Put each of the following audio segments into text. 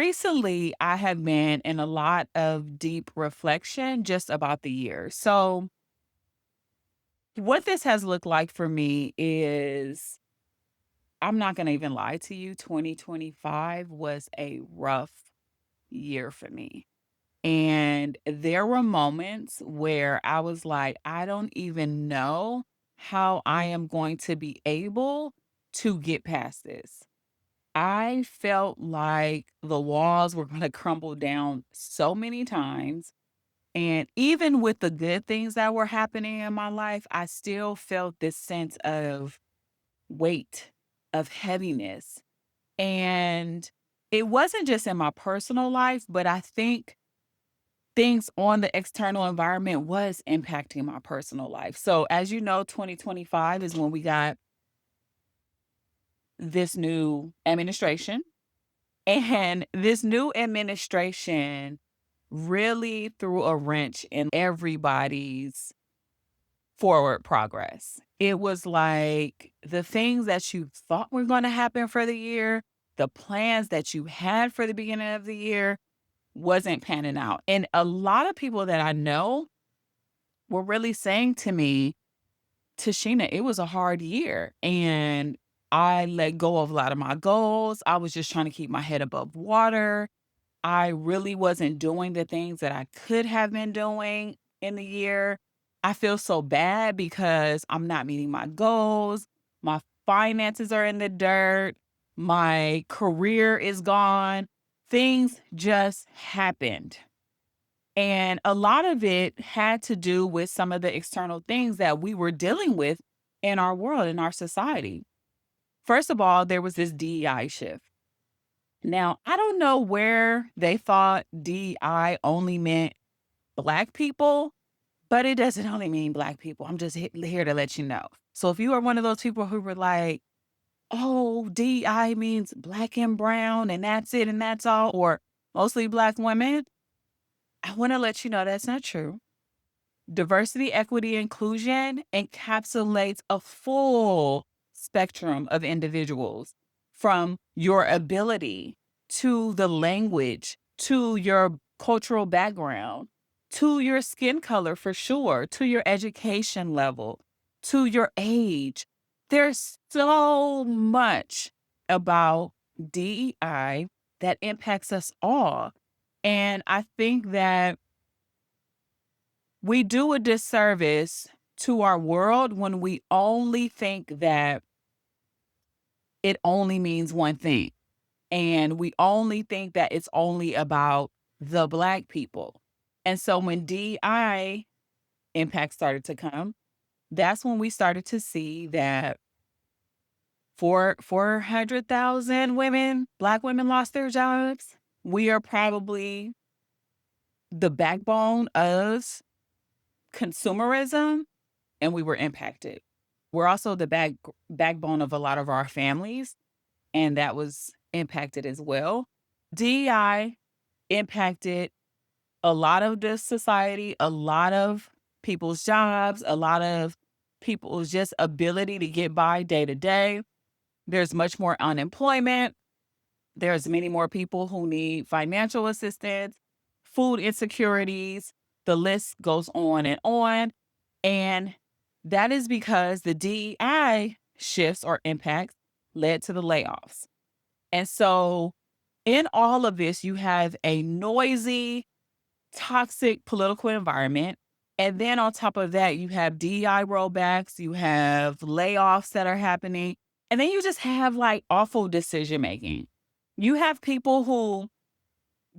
Recently, I have been in a lot of deep reflection just about the year. So, what this has looked like for me is I'm not going to even lie to you. 2025 was a rough year for me. And there were moments where I was like, I don't even know how I am going to be able to get past this. I felt like the walls were gonna crumble down so many times, and even with the good things that were happening in my life, I still felt this sense of weight, of heaviness, and it wasn't just in my personal life, but I think things on the external environment was impacting my personal life. So, as you know, 2025 is when we got this new administration. And this new administration really threw a wrench in everybody's forward progress. It was like the things that you thought were going to happen for the year, the plans that you had for the beginning of the year wasn't panning out. And a lot of people that I know were really saying to me, Tashina, it was a hard year. And I let go of a lot of my goals. I was just trying to keep my head above water. I really wasn't doing the things that I could have been doing in the year. I feel so bad because I'm not meeting my goals. My finances are in the dirt. My career is gone. Things just happened. And a lot of it had to do with some of the external things that we were dealing with in our world, in our society. First of all, there was this DEI shift. Now, I don't know where they thought DI only meant Black people, but it doesn't only mean Black people. I'm just here to let you know. So if you are one of those people who were like, oh, DI means Black and brown and that's it and that's all, or mostly Black women, I want to let you know that's not true. Diversity, equity, inclusion encapsulates a full spectrum of individuals from your ability to the language to your cultural background to your skin color for sure, to your education level, to your age. There's so much about DEI that impacts us all. And I think that we do a disservice to our world when we only think that it only means one thing. And we only think that it's only about the Black people. And so when DI impact started to come, that's when we started to see that 400,000 women, Black women lost their jobs. We are probably the backbone of consumerism, and we were impacted. We're also the backbone of a lot of our families, and that was impacted as well. DEI impacted a lot of the society, a lot of people's jobs, a lot of people's just ability to get by day to day. There's much more unemployment. There's many more people who need financial assistance, food insecurities. The list goes on and on. And that is because the DEI shifts or impacts led to the layoffs. And so, in all of this, you have a noisy, toxic political environment. And then on top of that, you have DEI rollbacks, you have layoffs that are happening. And then you just have like awful decision making. You have people who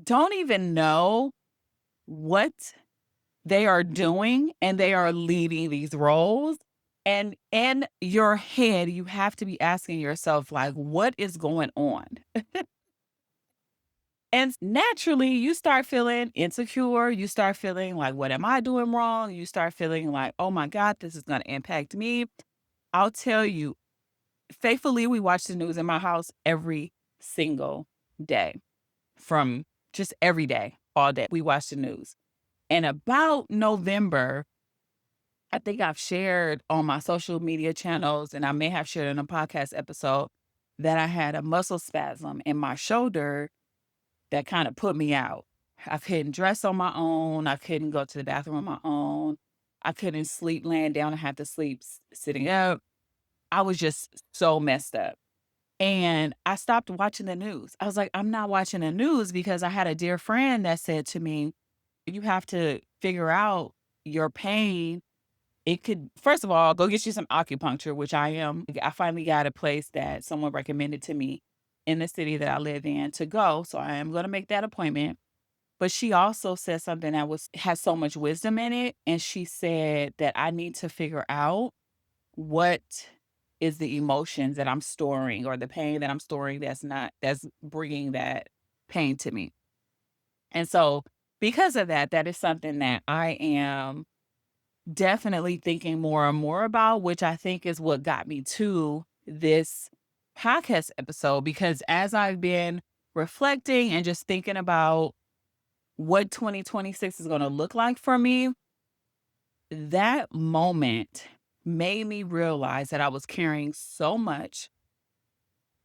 don't even know what they are doing and they are leading these roles. And in your head, you have to be asking yourself, like, what is going on? And naturally, you start feeling insecure. You start feeling like, what am I doing wrong? You start feeling like, oh my God, this is going to impact me. I'll tell you, faithfully, we watch the news in my house every single day, from just every day, all day. We watch the news. And about November, I think I've shared on my social media channels, and I may have shared in a podcast episode that I had a muscle spasm in my shoulder that kind of put me out. I couldn't dress on my own. I couldn't go to the bathroom on my own. I couldn't sleep laying down. I had to sleep sitting up. I was just so messed up. And I stopped watching the news. I was like, I'm not watching the news because I had a dear friend that said to me, you have to figure out your pain. It could, first of all, go get you some acupuncture, which I am. I finally got a place that someone recommended to me in the city that I live in to go. So I am going to make that appointment. But she also said something that has so much wisdom in it. And she said that I need to figure out what is the emotions that I'm storing or the pain that I'm storing that's bringing that pain to me. And so because of that, that is something that I am definitely thinking more and more about, which I think is what got me to this podcast episode. Because as I've been reflecting and just thinking about what 2026 is going to look like for me, that moment made me realize that I was carrying so much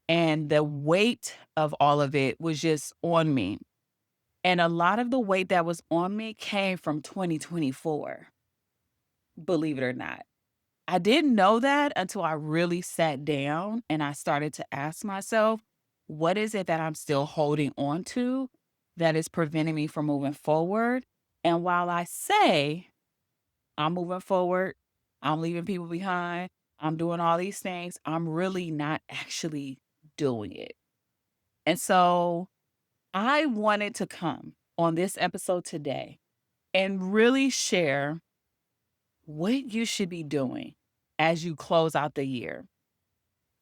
and the weight of all of it was just on me. And a lot of the weight that was on me came from 2024, believe it or not. I didn't know that until I really sat down and I started to ask myself, what is it that I'm still holding on to that is preventing me from moving forward? And while I say I'm moving forward, I'm leaving people behind, I'm doing all these things, I'm really not actually doing it. And so I wanted to come on this episode today and really share what you should be doing as you close out the year.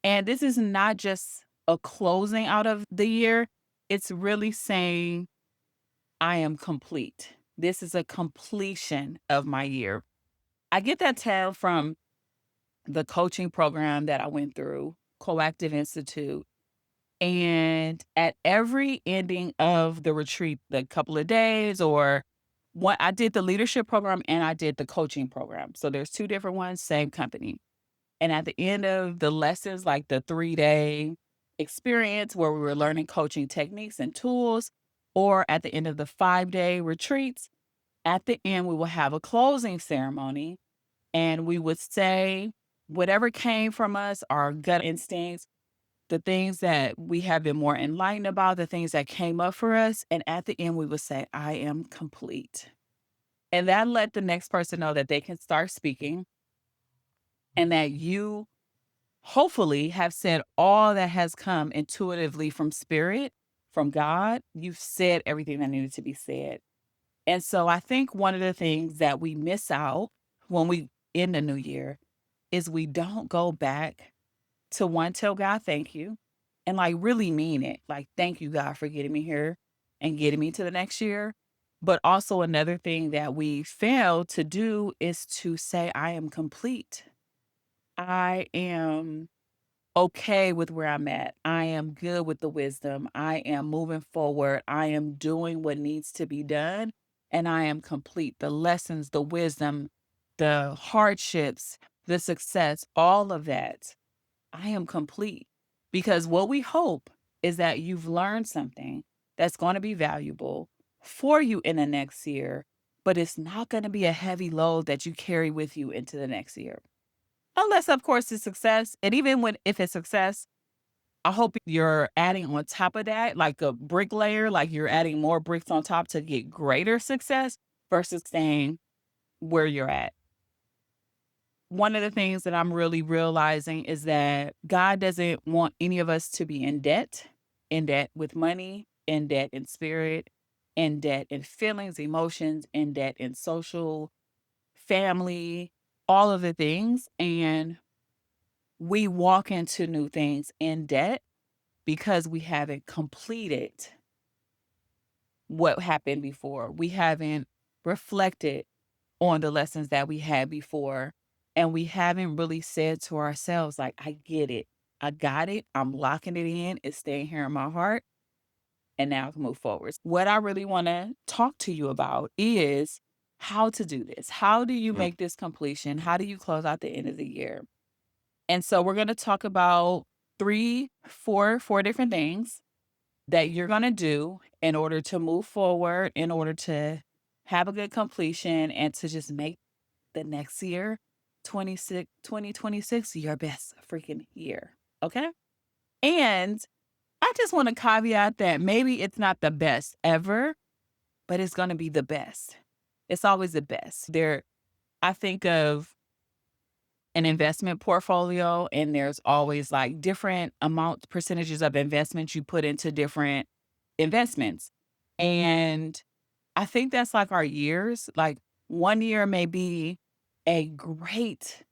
And this is not just a closing out of the year, it's really saying, I am complete. This is a completion of my year. I get that tell from the coaching program that I went through, Coactive Institute. And at every ending of the retreat, the couple of days, or what I did the leadership program and I did the coaching program. So there's two different ones, same company. And at the end of the lessons, like the 3-day experience where we were learning coaching techniques and tools, or at the end of the 5-day retreats, at the end, we will have a closing ceremony and we would say whatever came from us, our gut instincts, the things that we have been more enlightened about, the things that came up for us. And at the end, we would say, I am complete. And that let the next person know that they can start speaking and that you hopefully have said all that has come intuitively from spirit, from God. You've said everything that needed to be said. And so I think one of the things that we miss out when we end the new year is we don't go back to one, tell God thank you and like really mean it. Like, thank you, God, for getting me here and getting me to the next year. But also, another thing that we fail to do is to say, I am complete. I am okay with where I'm at. I am good with the wisdom. I am moving forward. I am doing what needs to be done. And I am complete. The lessons, the wisdom, the hardships, the success, all of that. I am complete. Because what we hope is that you've learned something that's going to be valuable for you in the next year, but it's not going to be a heavy load that you carry with you into the next year. Unless, of course, it's success. And even if it's success, I hope you're adding on top of that, like a bricklayer, like you're adding more bricks on top to get greater success versus staying where you're at. One of the things that I'm really realizing is that God doesn't want any of us to be in debt with money, in debt in spirit, in debt in feelings, emotions, in debt in social, family, all of the things. And we walk into new things in debt because we haven't completed what happened before. We haven't reflected on the lessons that we had before. And we haven't really said to ourselves, like, I get it. I got it. I'm locking it in. It's staying here in my heart. And now I can move forward. What I really want to talk to you about is how to do this. How do you make this completion? How do you close out the end of the year? And so we're going to talk about four different things. that you're going to do in order to move forward, in order to have a good completion, and to just make the next year, 2026, your best freaking year. Okay. And I just want to caveat that maybe it's not the best ever, but it's going to be the best. It's always the best. I think of an investment portfolio, and there's always like different amounts, percentages of investments you put into different investments. And I think that's like our years. Like one year may be a great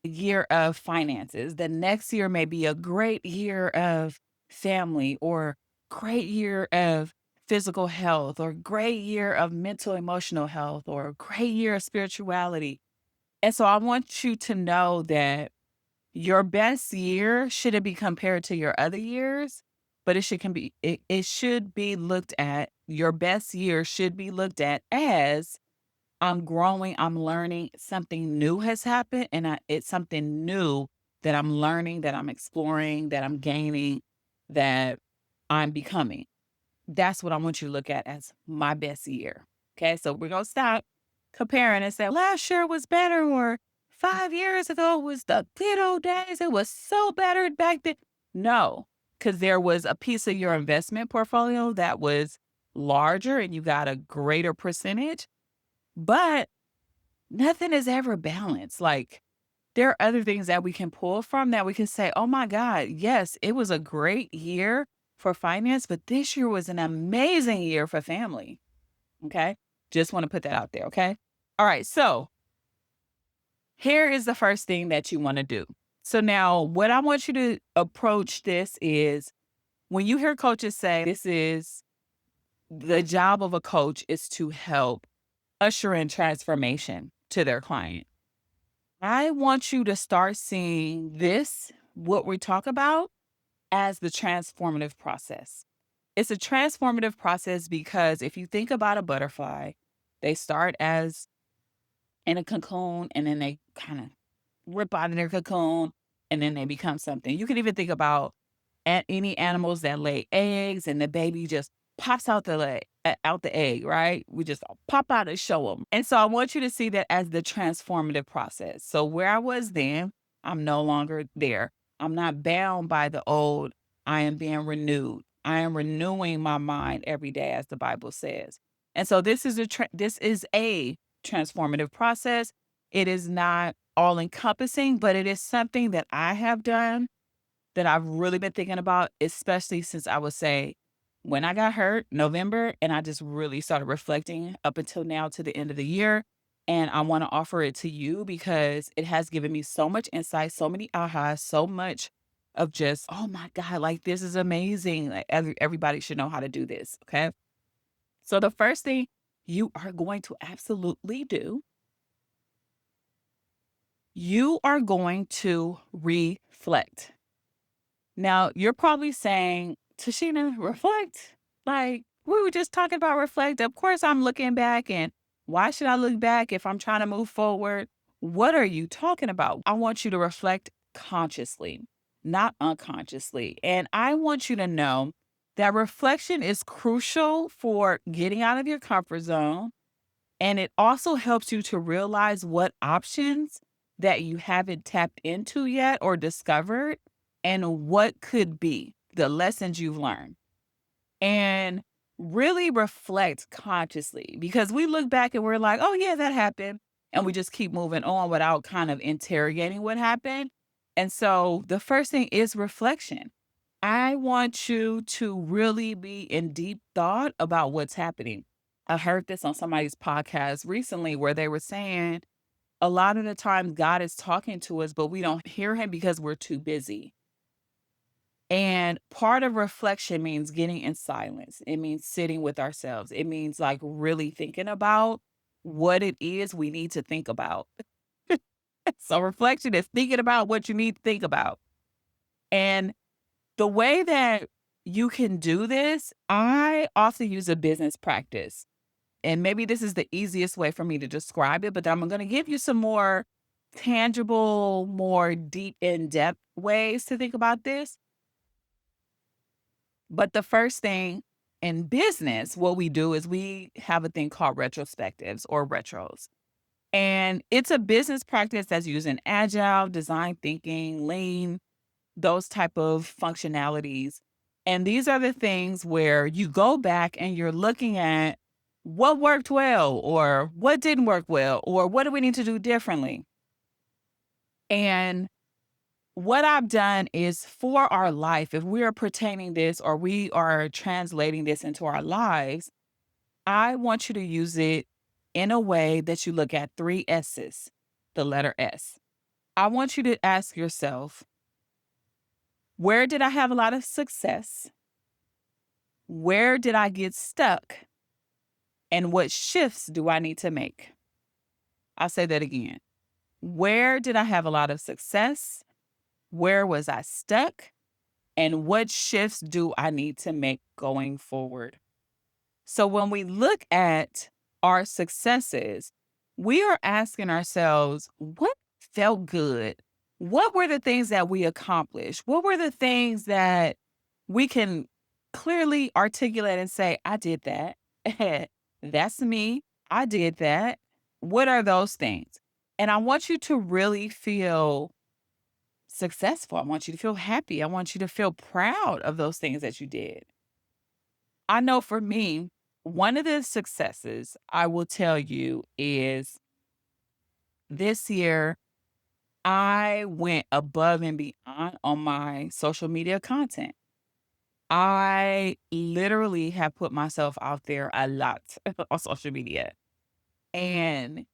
year of finances. The next year may be a great year of family, or great year of physical health, or great year of mental emotional health, or great year of spirituality. And so I want you to know that your best year shouldn't be compared to your other years, but it should be looked at. Your best year should be looked at as I'm growing, I'm learning, something new has happened, and it's something new that I'm learning, that I'm exploring, that I'm gaining, that I'm becoming. That's what I want you to look at as my best year. Okay. So we're going to stop comparing and say, last year was better, or 5 years ago was the good old days. It was so better back then. No, because there was a piece of your investment portfolio that was larger and you got a greater percentage, but nothing is ever balanced. Like, there are other things that we can pull from that we can say, oh my God, yes, it was a great year for finance, but this year was an amazing year for family. Okay. Just want to put that out there. Okay. All right. So here is the first thing that you want to do. So now what I want you to approach this is, when you hear coaches say this is the job of a coach, is to help usher in transformation to their client. I want you to start seeing this, what we talk about, as the transformative process. It's a transformative process because if you think about a butterfly, they start as in a cocoon, and then they kind of rip out of their cocoon, and then they become something. You can even think about any animals that lay eggs, and the baby just pops out out the egg, right? We just pop out and show them. And so I want you to see that as the transformative process. So where I was then, I'm no longer there. I'm not bound by the old. I am being renewed. I am renewing my mind every day, as the Bible says. And so this is a transformative process. It is not all encompassing, but it is something that I have done, that I've really been thinking about, especially since, I would say, when I got hurt, November, and I just really started reflecting up until now, to the end of the year. And I want to offer it to you because it has given me so much insight, so many ahas, so much of just, oh my God, like this is amazing. Like everybody should know how to do this. Okay. So the first thing you are going to absolutely do, you are going to reflect. Now, you're probably saying, Tashina, reflect? Like, we were just talking about reflect. Of course, I'm looking back, and why should I look back if I'm trying to move forward? What are you talking about? I want you to reflect consciously, not unconsciously. And I want you to know that reflection is crucial for getting out of your comfort zone. And it also helps you to realize what options that you haven't tapped into yet or discovered, and what could be the lessons you've learned. And really reflect consciously, because we look back and we're like, oh, yeah, that happened. And we just keep moving on without kind of interrogating what happened. And so the first thing is reflection. I want you to really be in deep thought about what's happening. I heard this on somebody's podcast recently where they were saying a lot of the time God is talking to us, but we don't hear him because we're too busy. And part of reflection means getting in silence. It means sitting with ourselves. It means like really thinking about what it is we need to think about. So reflection is thinking about what you need to think about. And the way that you can do this, I often use a business practice. And maybe this is the easiest way for me to describe it, but I'm going to give you some more tangible, more deep, in depth ways to think about this. But the first thing in business, what we do is we have a thing called retrospectives or retros. And it's a business practice that's using agile, design thinking, lean, those type of functionalities. And these are the things where you go back and you're looking at what worked well or what didn't work well or what do we need to do differently. And what I've done is for our life, if we are pertaining this or we are translating this into our lives, I want you to use it in a way that you look at three S's, the letter S. I want you to ask yourself, where did I have a lot of success? Where did I get stuck? And what shifts do I need to make? I'll say that again. Where did I have a lot of success? Where was I stuck? And what shifts do I need to make going forward? So when we look at our successes, we are asking ourselves, what felt good? What were the things that we accomplished? What were the things that we can clearly articulate and say, I did that. That's me. I did that. What are those things? And I want you to really feel successful. I want you to feel happy. I want you to feel proud of those things that you did. I know for me, one of the successes I will tell you is this year, I went above and beyond on my social media content. I literally have put myself out there a lot on social media. And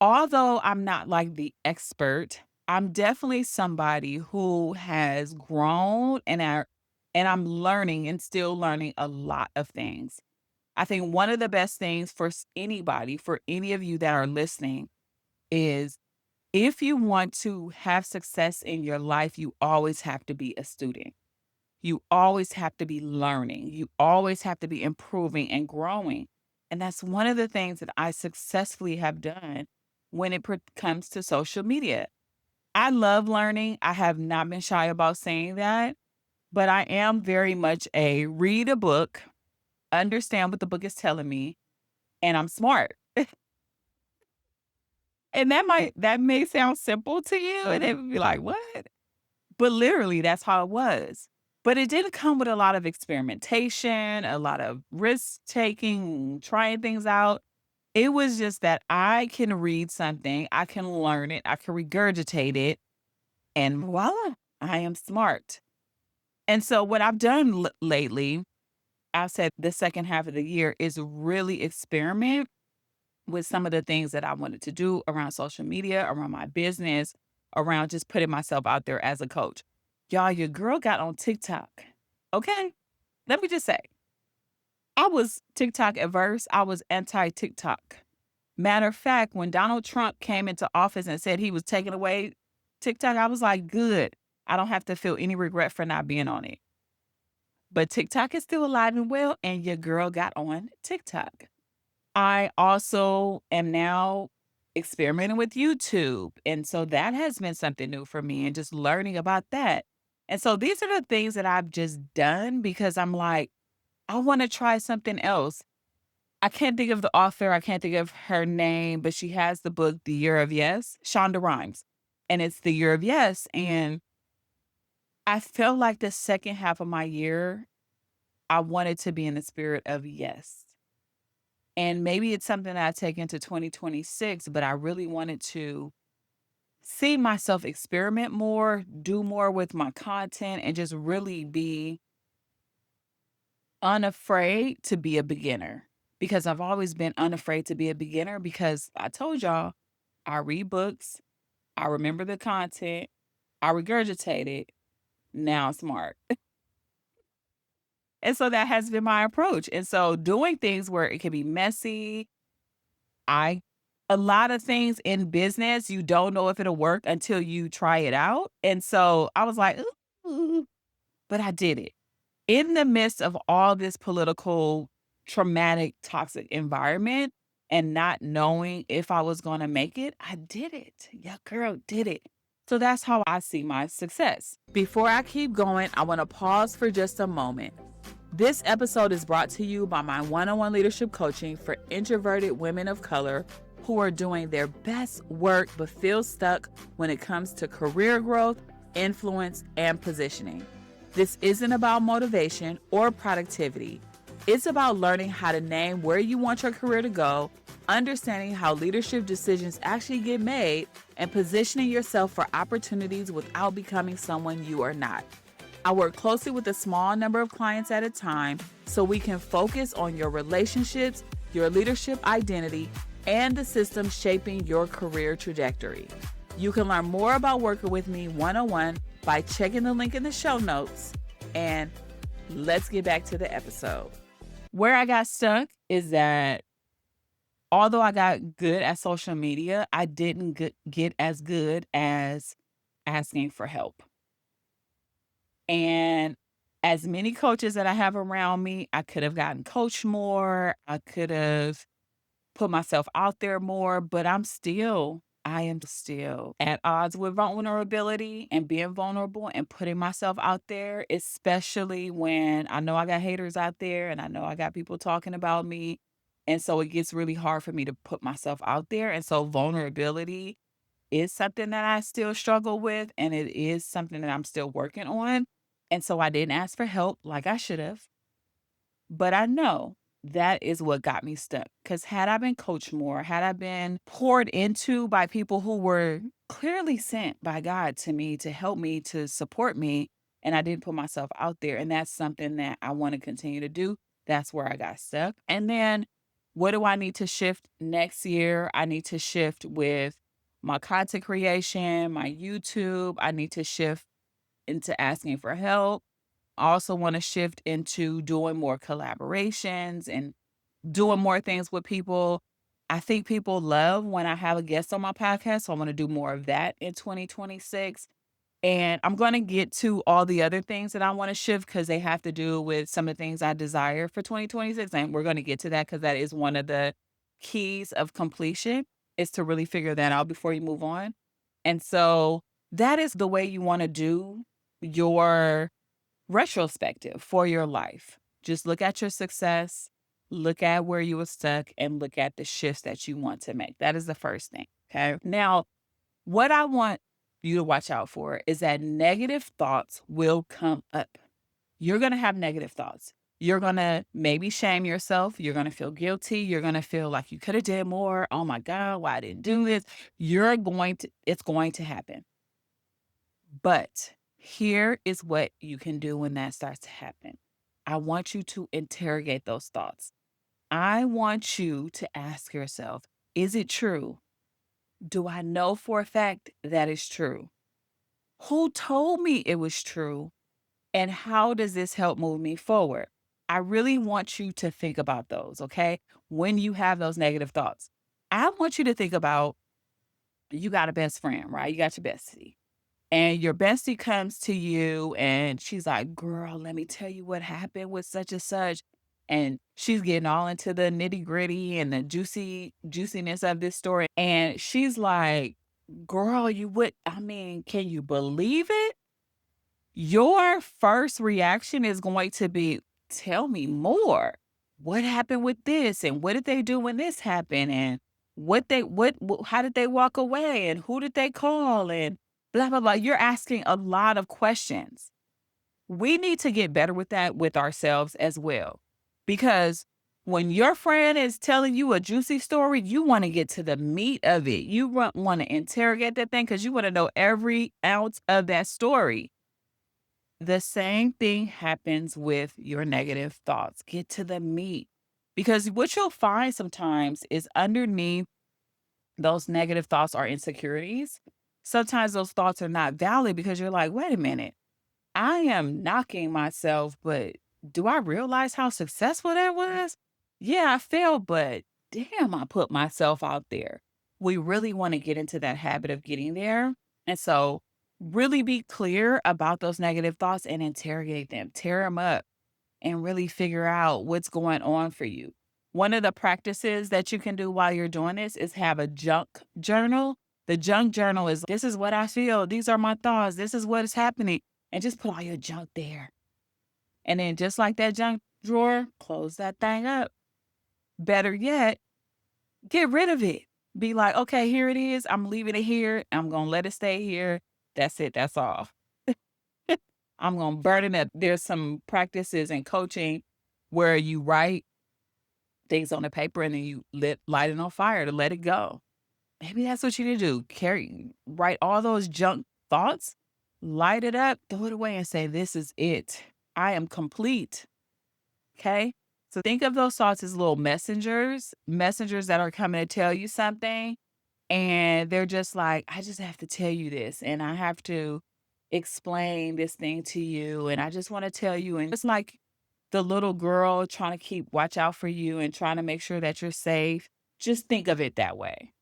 although I'm not like the expert, I'm definitely somebody who has grown and I'm learning and still learning a lot of things. I think one of the best things for anybody, for any of you that are listening, is if you want to have success in your life, you always have to be a student. You always have to be learning. You always have to be improving and growing. And that's one of the things that I successfully have done when it comes to social media. I love learning. I have not been shy about saying that, but I am very much a read a book, understand what the book is telling me, and I'm smart. And that may sound simple to you, and it would be like, "What?" But literally, that's how it was. But it didn't come with a lot of experimentation, a lot of risk taking, trying things out. It was just that I can read something, I can learn it, I can regurgitate it, and voila, I am smart. And so what I've done lately, I said the second half of the year is really experiment with some of the things that I wanted to do around social media, around my business, around just putting myself out there as a coach. Y'all, your girl got on TikTok. Okay. Let me just say, I was TikTok averse. I was anti TikTok. Matter of fact, when Donald Trump came into office and said he was taking away TikTok, I was like, good. I don't have to feel any regret for not being on it. But TikTok is still alive and well, and your girl got on TikTok. I also am now experimenting with YouTube, and so that has been something new for me and just learning about that. And so these are the things that I've just done because I'm like, I wanna try something else. I can't think of the author, I can't think of her name, but she has the book, The Year of Yes, Shonda Rhimes, and it's The Year of Yes, and I felt like the second half of my year, I wanted to be in the spirit of yes. And maybe it's something that I take into 2026, but I really wanted to see myself experiment more, do more with my content, and just really be unafraid to be a beginner. Because I've always been unafraid to be a beginner because I told y'all, I read books, I remember the content, I regurgitate it, now I'm smart. And so that has been my approach. And so doing things where it can be messy, I a lot of things in business, you don't know if it'll work until you try it out. And so I was like, "Ooh," but I did it. In the midst of all this political, traumatic, toxic environment and not knowing if I was gonna make it, I did it. Yeah, girl did it. So that's how I see my success. Before I keep going, I wanna pause for just a moment. This episode is brought to you by my one-on-one leadership coaching for introverted women of color who are doing their best work but feel stuck when it comes to career growth, influence, and positioning. This isn't about motivation or productivity. It's about learning how to name where you want your career to go, understanding how leadership decisions actually get made, and positioning yourself for opportunities without becoming someone you are not. I work closely with a small number of clients at a time so we can focus on your relationships, your leadership identity, and the systems shaping your career trajectory. You can learn more about working with me one-on-one by checking the link in the show notes. And let's get back to the episode. Where I got stuck is that although I got good at social media, I didn't get as good as asking for help. And as many coaches that I have around me, I could have gotten coached more. I could have put myself out there more, but I am still at odds with vulnerability and being vulnerable and putting myself out there, especially when I know I got haters out there and I know I got people talking about me. And so it gets really hard for me to put myself out there. And so vulnerability is something that I still struggle with, and it is something that I'm still working on. And so I didn't ask for help like I should have. But I know that is what got me stuck. Because had I been coached more, had I been poured into by people who were clearly sent by God to me to help me, to support me, and I didn't put myself out there. And that's something that I want to continue to do. That's where I got stuck. And then what do I need to shift next year? I need to shift with my content creation, my YouTube. I need to shift into asking for help. I also want to shift into doing more collaborations and doing more things with people. I think people love when I have a guest on my podcast, so I want to do more of that in 2026. And I'm going to get to all the other things that I want to shift because they have to do with some of the things I desire for 2026. And we're going to get to that because that is one of the keys of completion is to really figure that out before you move on. And so that is the way you want to do your retrospective for your life. Just look at your success, look at where you were stuck, and look at the shifts that you want to make. That is the first thing. Okay. Now, what I want you to watch out for is that negative thoughts will come up. You're going to have negative thoughts. You're going to maybe shame yourself. You're going to feel guilty. You're going to feel like you could have did more. Oh my God, why I didn't do this. It's going to happen. But here is what you can do when that starts to happen. I want you to interrogate those thoughts. I want you to ask yourself, is it true? Do I know for a fact that it's true? Who told me it was true? And how does this help move me forward? I really want you to think about those, okay? When you have those negative thoughts, I want you to think about you got a best friend, right? You got your bestie. And your bestie comes to you and she's like, girl, let me tell you what happened with such and such. And she's getting all into the nitty gritty and the juiciness of this story. And she's like, girl, can you believe it? Your first reaction is going to be, tell me more. What happened with this? And what did they do when this happened? And how did they walk away? And who did they call? And blah, blah, blah. You're asking a lot of questions. We need to get better with that with ourselves as well. Because when your friend is telling you a juicy story, you want to get to the meat of it. You want to interrogate that thing because you want to know every ounce of that story. The same thing happens with your negative thoughts. Get to the meat. Because what you'll find sometimes is underneath those negative thoughts are insecurities. Sometimes those thoughts are not valid because you're like, wait a minute, I am knocking myself, but do I realize how successful that was? Yeah, I failed, but damn, I put myself out there. We really want to get into that habit of getting there. And so, really be clear about those negative thoughts and interrogate them, tear them up, and really figure out what's going on for you. One of the practices that you can do while you're doing this is have a junk journal. The junk journal is this is what I feel. These are my thoughts. This is what is happening. And just put all your junk there. And then just like that junk drawer, close that thing up. Better yet, get rid of it. Be like, okay, here it is. I'm leaving it here. I'm going to let it stay here. That's it. That's all. I'm going to burn it up. There's some practices in coaching where you write things on the paper and then you light it on fire to let it go. Maybe that's what you need to do. Write all those junk thoughts, light it up, throw it away and say, this is it. I am complete. Okay. So think of those thoughts as little messengers that are coming to tell you something. And they're just like, I just have to tell you this. And I have to explain this thing to you. And I just want to tell you. And it's like the little girl trying to watch out for you and trying to make sure that you're safe. Just think of it that way.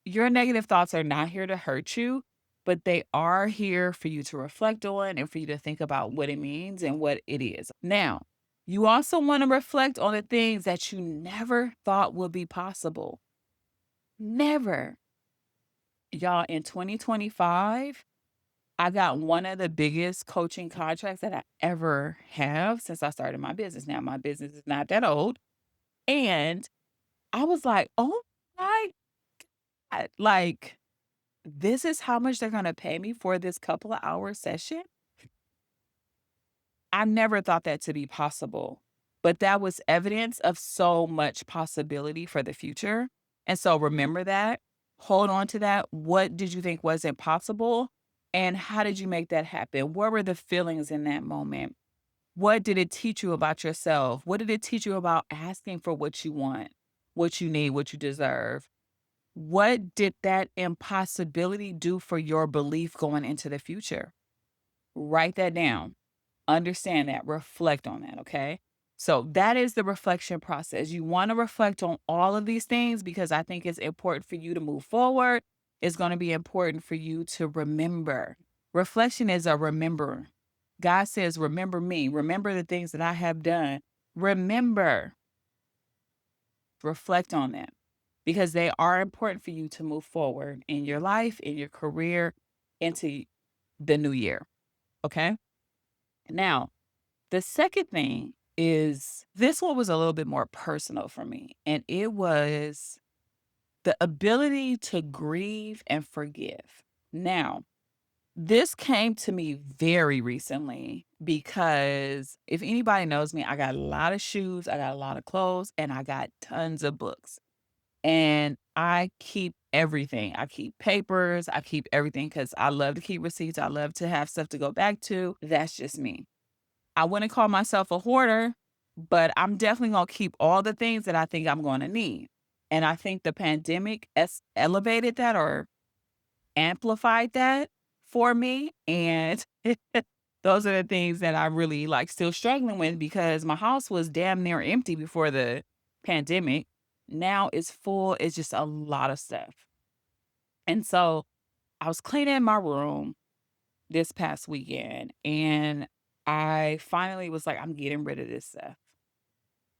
Your negative thoughts are not here to hurt you, but they are here for you to reflect on and for you to think about what it means and what it is. Now, you also want to reflect on the things that you never thought would be possible. Never. Y'all, in 2025, I got one of the biggest coaching contracts that I ever have since I started my business. Now, my business is not that old. And I was like, oh my God, like, this is how much they're going to pay me for this couple of hour session. I never thought that to be possible, but that was evidence of so much possibility for the future. And so remember that, hold on to that. What did you think was impossible? And how did you make that happen? What were the feelings in that moment? What did it teach you about yourself? What did it teach you about asking for what you want, what you need, what you deserve? What did that impossibility do for your belief going into the future? Write that down. Understand that. Reflect on that. Okay. So that is the reflection process. You want to reflect on all of these things because I think it's important for you to move forward. It's going to be important for you to remember. Reflection is a remember. God says, remember me. Remember the things that I have done. Remember. Reflect on them because they are important for you to move forward in your life, in your career, into the new year. Okay. Now, the second thing is this one was a little bit more personal for me, and it was the ability to grieve and forgive. Now, this came to me very recently because if anybody knows me, I got a lot of shoes, I got a lot of clothes, and I got tons of books. And I keep everything. I keep papers, I keep everything because I love to keep receipts. I love to have stuff to go back to. That's just me. I wouldn't call myself a hoarder, but I'm definitely going to keep all the things that I think I'm going to need. And I think the pandemic elevated that or amplified that for me. And those are the things that I really like still struggling with because my house was damn near empty before the pandemic. Now it's full. It's just a lot of stuff. And so I was cleaning my room this past weekend and I finally was like, I'm getting rid of this stuff.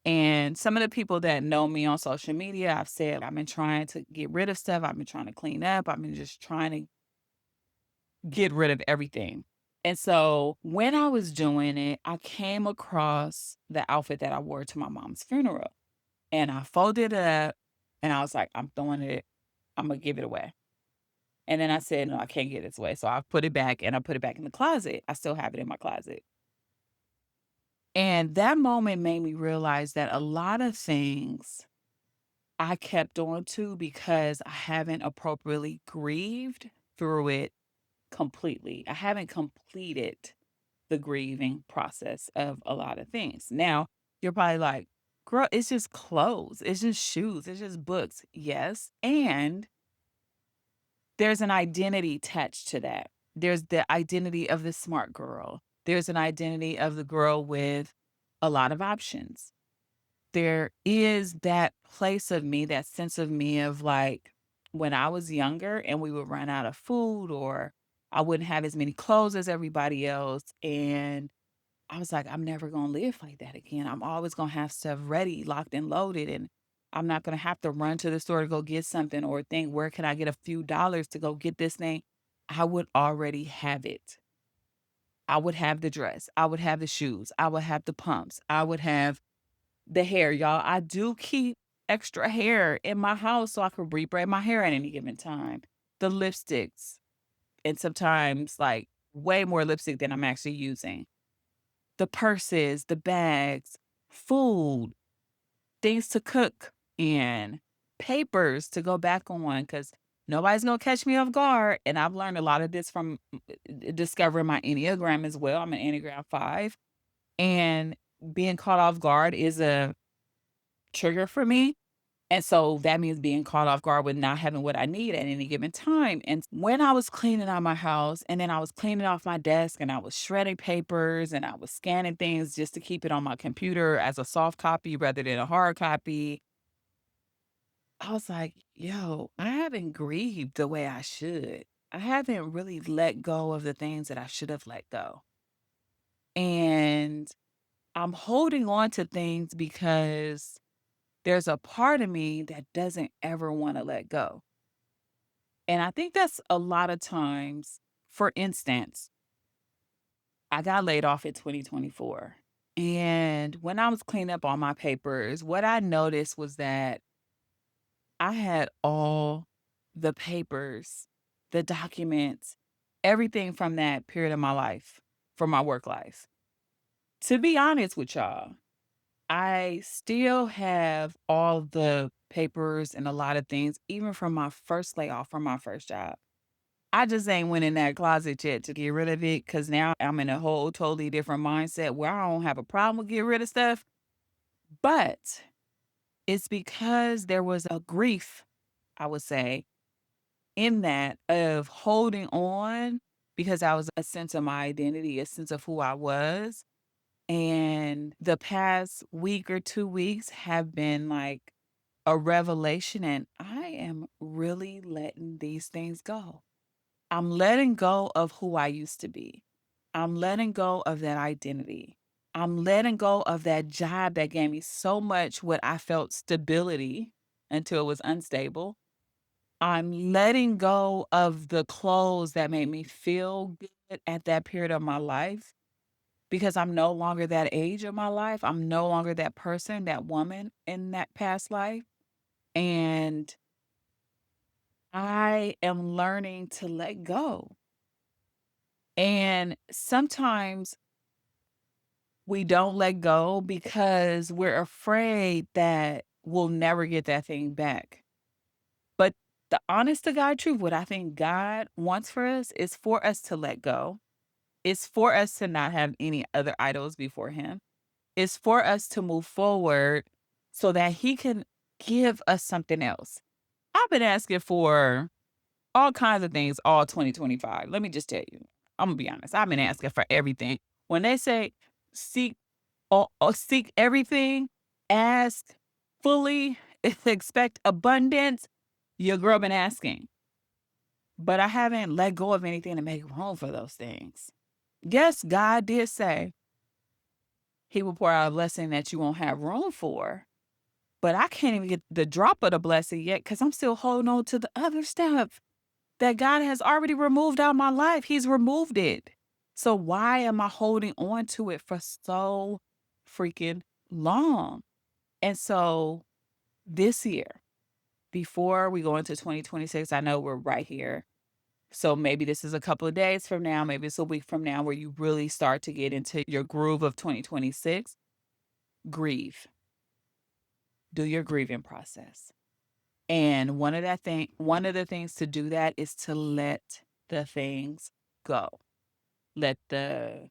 And some of the people that know me on social media, I've said I've been trying to get rid of stuff. I've been trying to clean up. I've been just trying to get rid of everything. And so when I was doing it, I came across the outfit that I wore to my mom's funeral. And I folded it up and I was like, I'm throwing it, I'm going to give it away. And then I said, no, I can't get this away. So I put it back and I put it back in the closet. I still have it in my closet. And that moment made me realize that a lot of things I kept on to because I haven't appropriately grieved through it completely. I haven't completed the grieving process of a lot of things. Now, you're probably like, girl, it's just clothes, it's just shoes, it's just books. Yes. And there's an identity attached to that. There's the identity of the smart girl, there's an identity of the girl with a lot of options. There is that place of me, that sense of me of like when I was younger and we would run out of food or I wouldn't have as many clothes as everybody else. And I was like, I'm never going to live like that again. I'm always going to have stuff ready, locked and loaded. And I'm not going to have to run to the store to go get something or think, where can I get a few dollars to go get this thing? I would already have it. I would have the dress, I would have the shoes, I would have the pumps, I would have the hair, y'all. I do keep extra hair in my house so I could rebraid my hair at any given time. The lipsticks, and sometimes like way more lipstick than I'm actually using. The purses, the bags, food, things to cook in, papers to go back on because nobody's gonna catch me off guard. And I've learned a lot of this from discovering my Enneagram as well. I'm an Enneagram 5. And being caught off guard is a trigger for me. And so that means being caught off guard with not having what I need at any given time. And when I was cleaning out my house and then I was cleaning off my desk and I was shredding papers and I was scanning things just to keep it on my computer as a soft copy rather than a hard copy, I was like, yo, I haven't grieved the way I should. I haven't really let go of the things that I should have let go. And I'm holding on to things because there's a part of me that doesn't ever want to let go. And I think that's a lot of times, for instance, I got laid off in 2024. And when I was cleaning up all my papers, what I noticed was that I had all the papers, the documents, everything from that period of my life, from my work life. To be honest with y'all, I still have all the papers and a lot of things, even from my first layoff from my first job. I just ain't went in that closet yet to get rid of it because now I'm in a whole totally different mindset where I don't have a problem with getting rid of stuff. But it's because there was a grief, I would say, in that of holding on because that was a sense of my identity, a sense of who I was. And the past week or 2 weeks have been like a revelation, and I am really letting these things go. I'm letting go of who I used to be. I'm letting go of that identity. I'm letting go of that job that gave me so much what I felt stability until it was unstable. I'm letting go of the clothes that made me feel good at that period of my life because I'm no longer that age of my life. I'm no longer that person, that woman in that past life. And I am learning to let go. And sometimes we don't let go because we're afraid that we'll never get that thing back. But the honest to God truth, what I think God wants for us is for us to let go. It's for us to not have any other idols before Him. It's for us to move forward so that He can give us something else. I've been asking for all kinds of things all 2025. Let me just tell you. I'm gonna be honest. I've been asking for everything. When they say seek or seek everything, ask fully, expect abundance, your girl been asking. But I haven't let go of anything to make room for those things. Yes, God did say He will pour out a blessing that you won't have room for. But I can't even get the drop of the blessing yet because I'm still holding on to the other stuff that God has already removed out of my life. He's removed it. So why am I holding on to it for so freaking long? And so this year, before we go into 2026, I know we're right here. So maybe this is a couple of days from now, maybe it's a week from now where you really start to get into your groove of 2026. Grieve. Do your grieving process. And one of the things to do that is to let the things go. Let the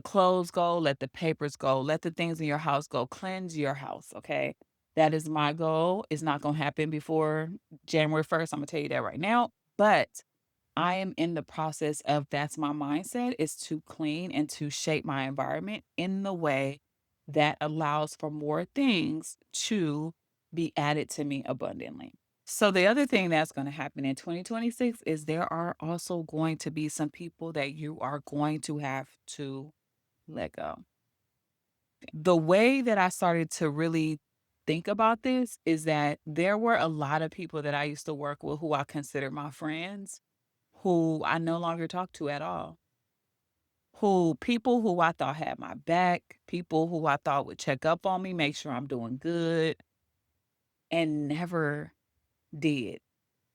clothes go, let the papers go, let the things in your house go. Cleanse your house, okay? That is my goal. It's not going to happen before January 1st. I'm going to tell you that right now. But I am in the process of that's my mindset is to clean and to shape my environment in the way that allows for more things to be added to me abundantly. So the other thing that's going to happen in 2026 is there are also going to be some people that you are going to have to let go. The way that I started to really think about this is that there were a lot of people that I used to work with who I consider my friends who I no longer talk to at all, people who I thought had my back, people who I thought would check up on me, make sure I'm doing good, and never did.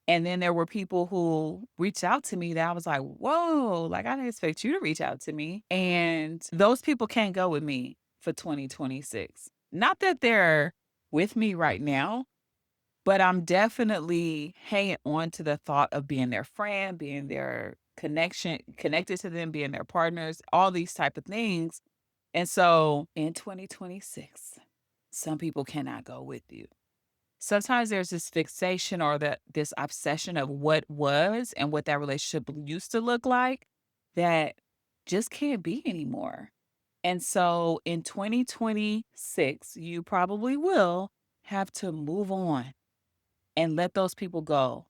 And then there were people who reached out to me that I was like, whoa, like I didn't expect you to reach out to me. And those people can't go with me for 2026. Not that they're with me right now, but I'm definitely hanging on to the thought of being their friend, being their connected to them, being their partners, all these type of things. And so in 2026, some people cannot go with you. Sometimes there's this fixation or this obsession of what was and what that relationship used to look like that just can't be anymore. And so in 2026, you probably will have to move on and let those people go.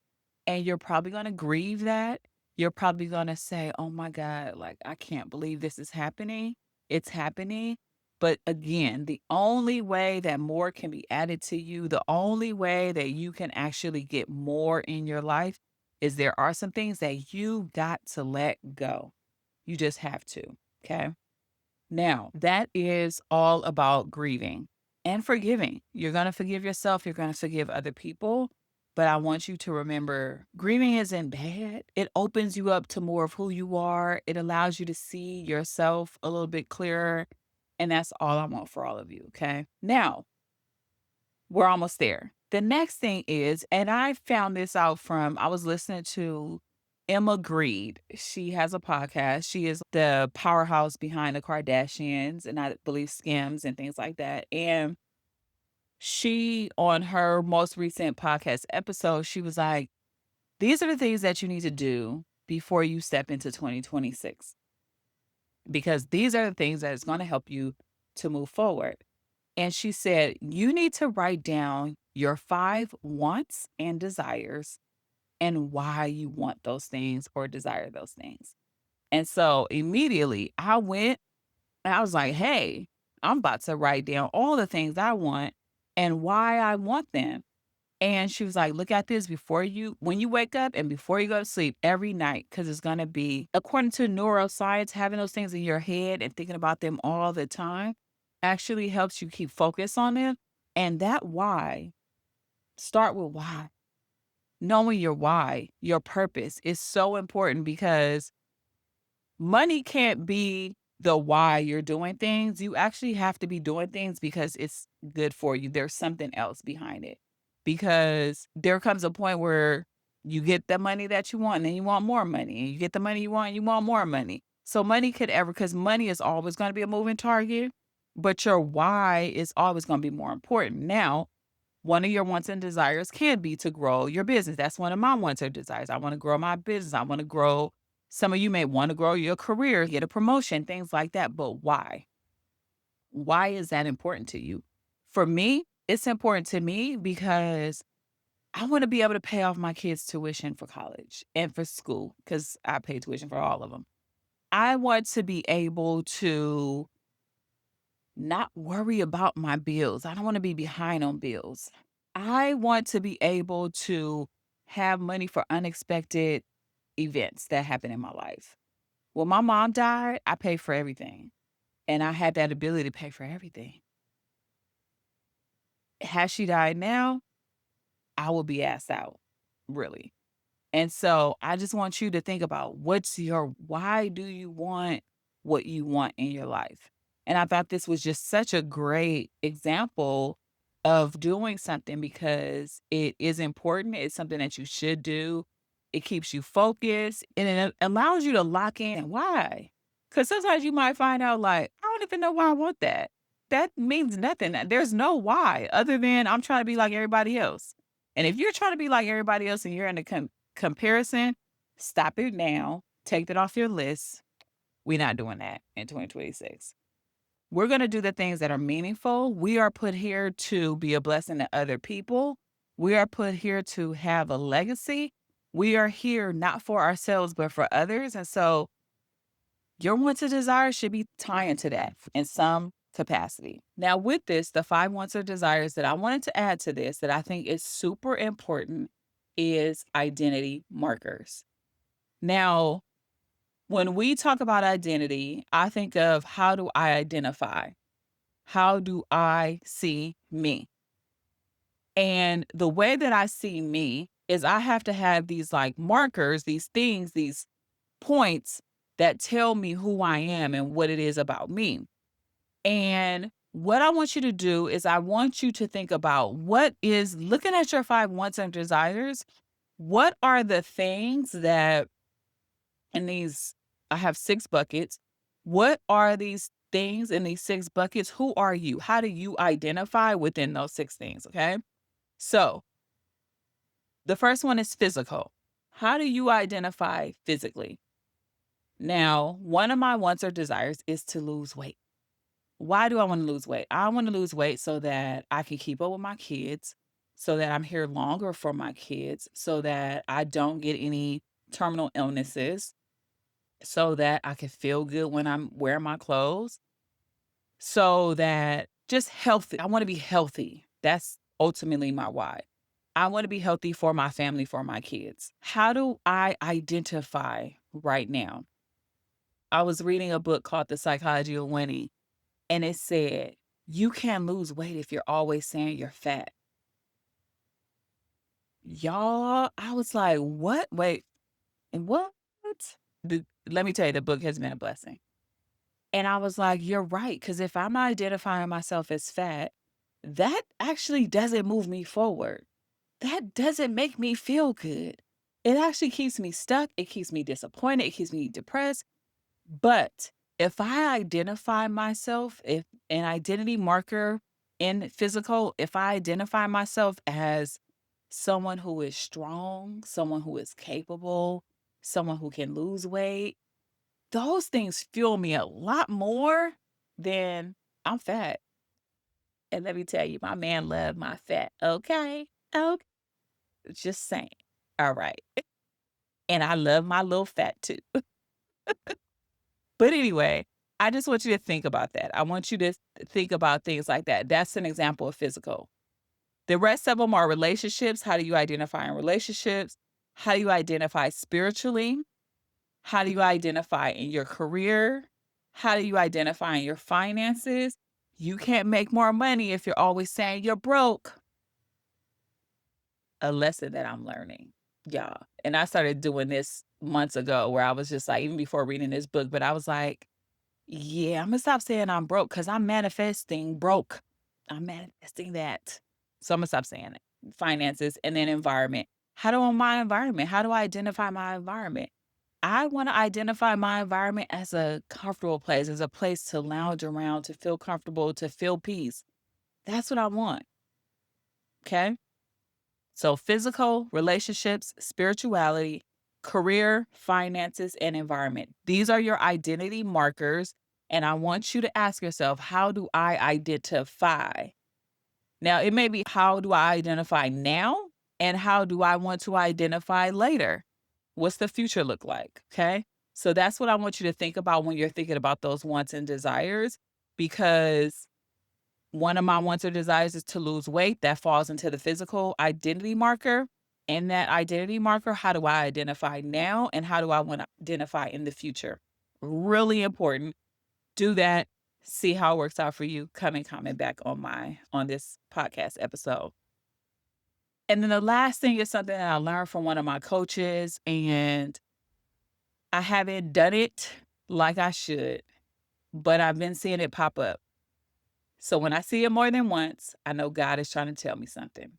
And you're probably going to grieve that. You're probably going to say, oh my God, like, I can't believe this is happening. It's happening. But again, the only way that more can be added to you, the only way that you can actually get more in your life is there are some things that you got to let go. You just have to. Okay. Now, that is all about grieving and forgiving. You're going to forgive yourself, you're going to forgive other people. But I want you to remember grieving isn't bad. It opens you up to more of who you are. It allows you to see yourself a little bit clearer. And that's all I want for all of you. Okay. Now, we're almost there. The next thing is, and I found this out from, I was listening to Emma Greed. She has a podcast. She is the powerhouse behind the Kardashians and I believe Skims and things like that. And she, on her most recent podcast episode, she was like, these are the things that you need to do before you step into 2026, because these are the things that is going to help you to move forward. And she said, you need to write down your 5 wants and desires and why you want those things or desire those things. And so immediately I went and I was like, hey, I'm about to write down all the things I want and why I want them. And she was like, look at this when you wake up and before you go to sleep every night, because it's going to be, according to neuroscience, having those things in your head and thinking about them all the time actually helps you keep focus on them. And that why, start with why. Knowing your why, your purpose is so important because money can't be the why you're doing things. You actually have to be doing things because it's good for you. There's something else behind it. Because there comes a point where you get the money that you want, and then you want more money. And you get the money you want more money. So money because money is always going to be a moving target, but your why is always going to be more important. Now, one of your wants and desires can be to grow your business. That's one of my wants or desires. I want to grow my business. I want to grow. Some of you may want to grow your career, get a promotion, things like that. But why? Why is that important to you? For me, it's important to me because I want to be able to pay off my kids' tuition for college and for school because I pay tuition for all of them. I want to be able to not worry about my bills. I don't want to be behind on bills. I want to be able to have money for unexpected events that happen in my life. When my mom died, I paid for everything, and I had that ability to pay for everything. Has she died now? I will be asked out, really. And so I just want you to think about why do you want what you want in your life? And I thought this was just such a great example of doing something because it is important. It's something that you should do. It keeps you focused and it allows you to lock in why. Because sometimes you might find out, like, I don't even know why I want that. That means nothing. There's no why other than I'm trying to be like everybody else. And if you're trying to be like everybody else and you're in a comparison, stop it now. Take that off your list. We're not doing that in 2026. We're going to do the things that are meaningful. We are put here to be a blessing to other people. We are put here to have a legacy. We are here not for ourselves, but for others. And so your wants and desires should be tying to that in some capacity. Now, with this, the 5 wants or desires that I wanted to add to this that I think is super important is identity markers. Now, When we talk about identity, I think of how do I identify? How do I see me? And the way that I see me is I have to have these like markers, these things, these points that tell me who I am and what it is about me. And what I want you to do is I want you to think about what is looking at your 5 wants and desires. What are the things that in these I have 6 buckets. What are these things in these 6 buckets? Who are you? How do you identify within those 6 things, okay? So, the first one is physical. How do you identify physically? Now, one of my wants or desires is to lose weight. Why do I want to lose weight? I want to lose weight so that I can keep up with my kids, so that I'm here longer for my kids, so that I don't get any terminal illnesses, so that I can feel good when I'm wearing my clothes, so that just healthy. I want to be healthy. That's ultimately my why. I want to be healthy for my family, for my kids. How do I identify right now? I was reading a book called The Psychology of Winning, and it said, you can't lose weight if you're always saying you're fat. Y'all, I was like, what? Wait, and what? Let me tell you, the book has been a blessing. And I was like, you're right. Because if I'm identifying myself as fat, that actually doesn't move me forward. That doesn't make me feel good. It actually keeps me stuck. It keeps me disappointed. It keeps me depressed. But if I identify myself, if an identity marker in physical, if I identify myself as someone who is strong, someone who is capable, someone who can lose weight, those things fuel me a lot more than I'm fat. And let me tell you, my man loved my fat. Okay. Okay. Just saying. All right. And I love my little fat too. But anyway, I just want you to think about that. I want you to think about things like that. That's an example of physical. The rest of them are relationships. How do you identify in relationships? How do you identify spiritually? How do you identify in your career? How do you identify in your finances? You can't make more money if you're always saying you're broke. A lesson that I'm learning, y'all. And I started doing this months ago where I was just like, even before reading this book, but I was like, yeah, I'm gonna stop saying I'm broke because I'm manifesting broke. I'm manifesting that. So I'm gonna stop saying it. Finances and then environment. How do I my environment? How do I identify my environment? I want to identify my environment as a comfortable place, as a place to lounge around, to feel comfortable, to feel peace. That's what I want. Okay. So, physical, relationships, spirituality, career, finances, and environment. These are your identity markers. And I want you to ask yourself, how do I identify? Now, it may be, how do I identify now? And how do I want to identify later? What's the future look like? Okay. So that's what I want you to think about when you're thinking about those wants and desires, because one of my wants or desires is to lose weight. That falls into the physical identity marker. And that identity marker, how do I identify now? And how do I want to identify in the future? Really important. Do that. See how it works out for you. Come and comment back on this podcast episode. And then the last thing is something that I learned from one of my coaches, and I haven't done it like I should, but I've been seeing it pop up. So when I see it more than once, I know God is trying to tell me something.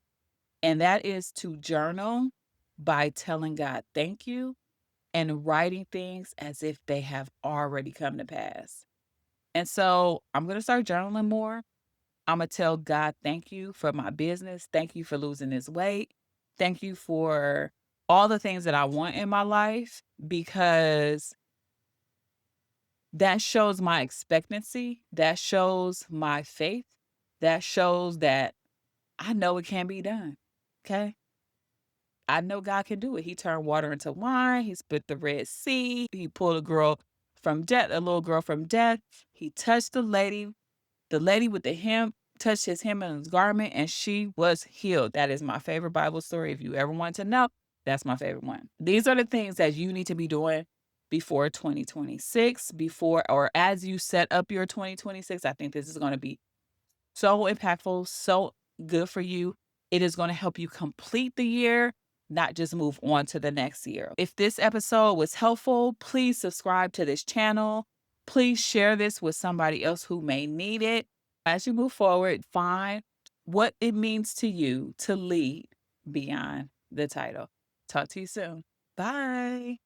And that is to journal by telling God thank you and writing things as if they have already come to pass. And so I'm going to start journaling more. I'm going to tell God thank you for my business. Thank you for losing this weight. Thank you for all the things that I want in my life, because that shows my expectancy. That shows my faith. That shows that I know it can be done. Okay. I know God can do it. He turned water into wine. He split the Red Sea. He pulled a girl from death, a little girl from death. He touched the lady with the hem, touched his hem and his garment, and she was healed. That is my favorite Bible story. If you ever want to know, that's my favorite one. These are the things that you need to be doing before 2026, before or as you set up your 2026. I think this is going to be so impactful, so good for you. It is going to help you complete the year, not just move on to the next year. If this episode was helpful, please subscribe to this channel. Please share this with somebody else who may need it. As you move forward, find what it means to you to lead beyond the title. Talk to you soon. Bye.